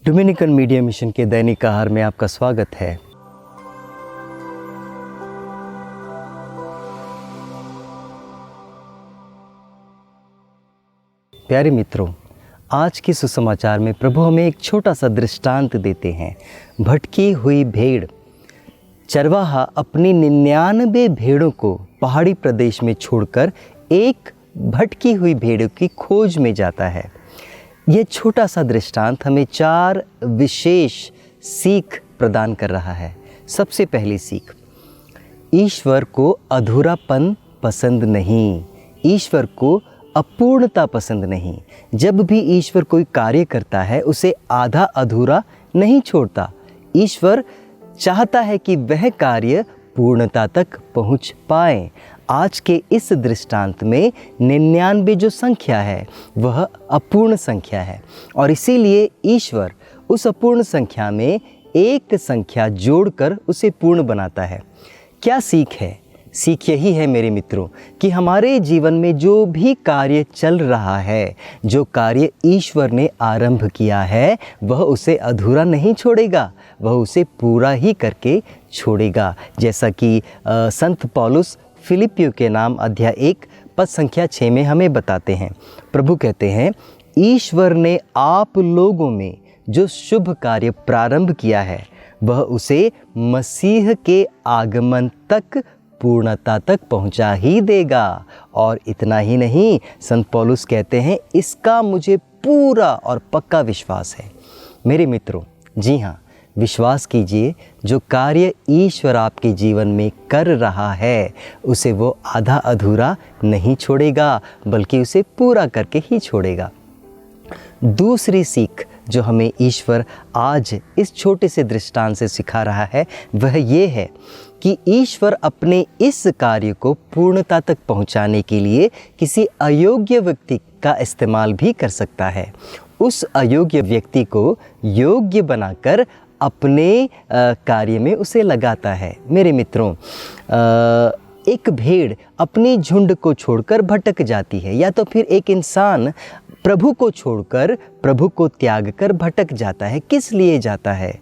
Dominican media mission के दैनिक आहार में आपका स्वागत है। प्यारे मित्रों, आज के सुसमाचार में प्रभु हमें एक छोटा सा दृष्टांत देते हैं। भटकी हुई भेड़। चरवाहा अपनी 99 भेड़ों को पहाड़ी प्रदेश में छोड़कर एक भटकी हुई भेड़ों की खोज में जाता है। यह छोटा सा दृष्टांत हमें 4 विशेष सीख प्रदान कर रहा है। सबसे पहली सीख, ईश्वर को अधूरापन पसंद नहीं, ईश्वर को अपूर्णता पसंद नहीं। जब भी ईश्वर कोई कार्य करता है उसे आधा अधूरा नहीं छोड़ता। ईश्वर चाहता है कि वह कार्य पूर्णता तक पहुंच पाए। आज के इस दृष्टांत में 99 जो संख्या है वह अपूर्ण संख्या है और इसीलिए ईश्वर उस अपूर्ण संख्या में एक संख्या जोड़कर उसे पूर्ण बनाता है। क्या सीख है? सीख यही है मेरे मित्रों कि हमारे जीवन में जो भी कार्य चल रहा है, जो कार्य ईश्वर ने आरंभ किया है, वह उसे अधूरा नहीं छोड़ेगा, वह उसे पूरा ही करके छोड़ेगा। जैसा कि संत पौलुस फिलिपियों के नाम अध्याय 1 पद संख्या 6 में हमें बताते हैं। प्रभु कहते हैं, ईश्वर ने आप लोगों में जो शुभ कार्य प्रारंभ किया है वह उसे मसीह के आगमन तक पूर्णता तक पहुंचा ही देगा। और इतना ही नहीं, संत पौलुस कहते हैं, इसका मुझे पूरा और पक्का विश्वास है। मेरे मित्रों, जी हाँ, विश्वास कीजिए, जो कार्य ईश्वर आपके जीवन में कर रहा है उसे वो आधा अधूरा नहीं छोड़ेगा, बल्कि उसे पूरा करके ही छोड़ेगा। दूसरी सीख जो हमें ईश्वर आज इस छोटे से दृष्टांत से सिखा रहा है वह ये है कि ईश्वर अपने इस कार्य को पूर्णता तक पहुंचाने के लिए किसी अयोग्य व्यक्ति का इस्तेमाल भी कर सकता है। उस अयोग्य व्यक्ति को योग्य बनाकर अपने कार्य में उसे लगाता है। मेरे मित्रों, एक भेड़ अपनी झुंड को छोड़कर भटक जाती है, या तो फिर एक इंसान प्रभु को छोड़कर, प्रभु को त्याग कर भटक जाता है। किस लिए जाता है?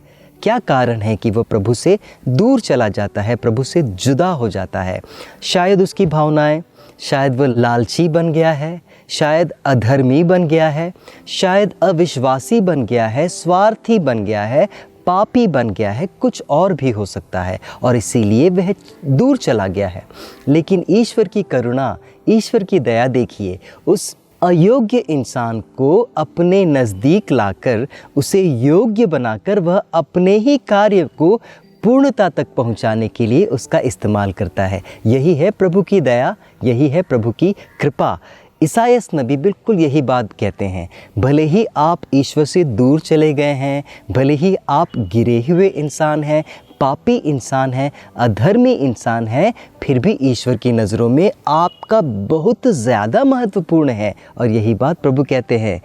क्या कारण है कि वह प्रभु से दूर चला जाता है, प्रभु से जुदा हो जाता है? शायद उसकी भावनाएं, शायद वह लालची बन गया है, शायद अधर्मी बन गया है, शायद अविश्वासी बन गया है, स्वार्थी बन गया है, पापी बन गया है, कुछ और भी हो सकता है और इसीलिए वह दूर चला गया है। लेकिन ईश्वर की करुणा, ईश्वर की दया देखिए, उस अयोग्य इंसान को अपने नज़दीक लाकर, उसे योग्य बनाकर वह अपने ही कार्य को पूर्णता तक पहुंचाने के लिए उसका इस्तेमाल करता है। यही है प्रभु की दया, यही है प्रभु की कृपा। ईसायास नबी बिल्कुल यही बात कहते हैं। भले ही आप ईश्वर से दूर चले गए हैं, भले ही आप गिरे हुए इंसान हैं, पापी इंसान हैं, अधर्मी इंसान हैं, फिर भी ईश्वर की नज़रों में आपका बहुत ज़्यादा महत्वपूर्ण है। और यही बात प्रभु कहते हैं।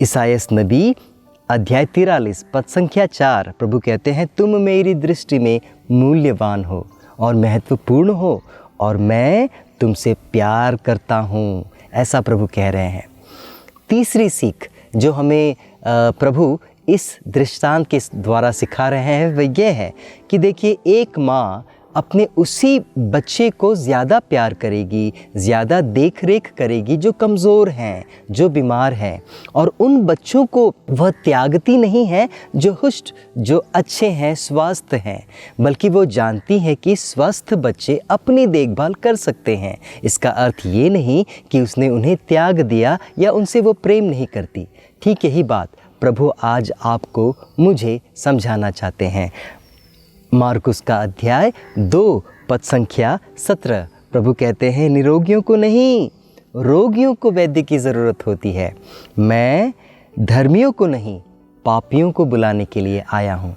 ईसायास नबी अध्याय 43 पद संख्या 4, प्रभु कहते हैं, तुम मेरी दृष्टि में मूल्यवान हो और महत्वपूर्ण हो और मैं तुमसे प्यार करता हूँ, ऐसा प्रभु कह रहे हैं। तीसरी सीख जो हमें प्रभु इस दृष्टांत के द्वारा सिखा रहे हैं वह यह है कि देखिए, एक माँ अपने उसी बच्चे को ज़्यादा प्यार करेगी, ज़्यादा देख रेख करेगी जो कमज़ोर हैं, जो बीमार हैं, और उन बच्चों को वह त्यागती नहीं है जो हुष्ट, जो अच्छे हैं, स्वस्थ हैं, बल्कि वो जानती है कि स्वस्थ बच्चे अपनी देखभाल कर सकते हैं। इसका अर्थ ये नहीं कि उसने उन्हें त्याग दिया या उनसे वो प्रेम नहीं करती। ठीक यही बात प्रभु आज आपको, मुझे समझाना चाहते हैं। मार्कुस का अध्याय 2 पद संख्या 17, प्रभु कहते हैं, निरोगियों को नहीं, रोगियों को वैद्य की ज़रूरत होती है। मैं धर्मियों को नहीं, पापियों को बुलाने के लिए आया हूँ।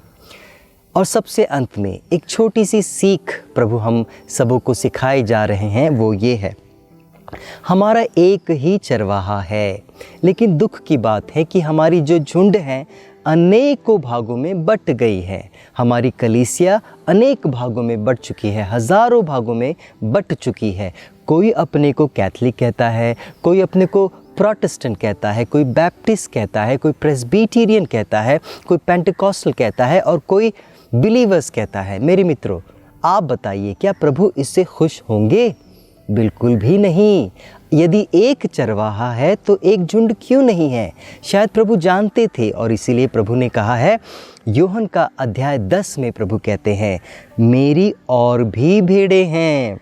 और सबसे अंत में एक छोटी सी सीख प्रभु हम सबों को सिखाए जा रहे हैं, वो ये है, हमारा एक ही चरवाहा है, लेकिन दुख की बात है कि हमारी जो झुंड है अनेकों भागों में बट गई है। हमारी कलीसिया अनेक भागों में बट चुकी है, हज़ारों भागों में बट चुकी है। कोई अपने को कैथलिक कहता है, कोई अपने को प्रोटेस्टेंट कहता है, कोई बैप्टिस्ट कहता है, कोई प्रेस्बिटेरियन कहता है, कोई पेंटिकॉस्टल कहता है और कोई बिलीवर्स कहता है। मेरे मित्रों, आप बताइए, क्या प्रभु इससे खुश होंगे? बिल्कुल भी नहीं। यदि एक चरवाहा है तो एक झुंड क्यों नहीं है? शायद प्रभु जानते थे और इसीलिए प्रभु ने कहा है, यूहन्ना का अध्याय 10 में प्रभु कहते हैं, मेरी और भी भेड़ें हैं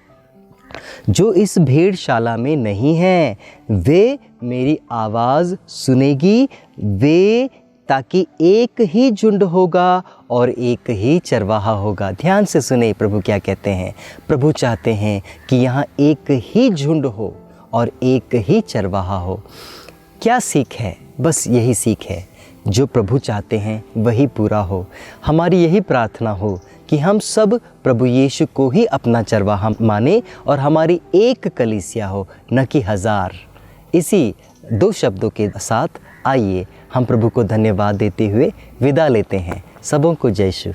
जो इस भेड़शाला में नहीं हैं, वे मेरी आवाज़ सुनेगी, वे ताकि एक ही झुंड होगा और एक ही चरवाहा होगा। ध्यान से सुने प्रभु क्या कहते हैं। प्रभु चाहते हैं कि यहाँ एक ही झुंड हो और एक ही चरवाहा हो। क्या सीख है? बस यही सीख है, जो प्रभु चाहते हैं वही पूरा हो। हमारी यही प्रार्थना हो कि हम सब प्रभु यीशु को ही अपना चरवाहा माने और हमारी एक कलीसिया हो, न कि 1000। इसी 2 शब्दों के साथ आइए हम प्रभु को धन्यवाद देते हुए विदा लेते हैं। सबों को जय यीशु।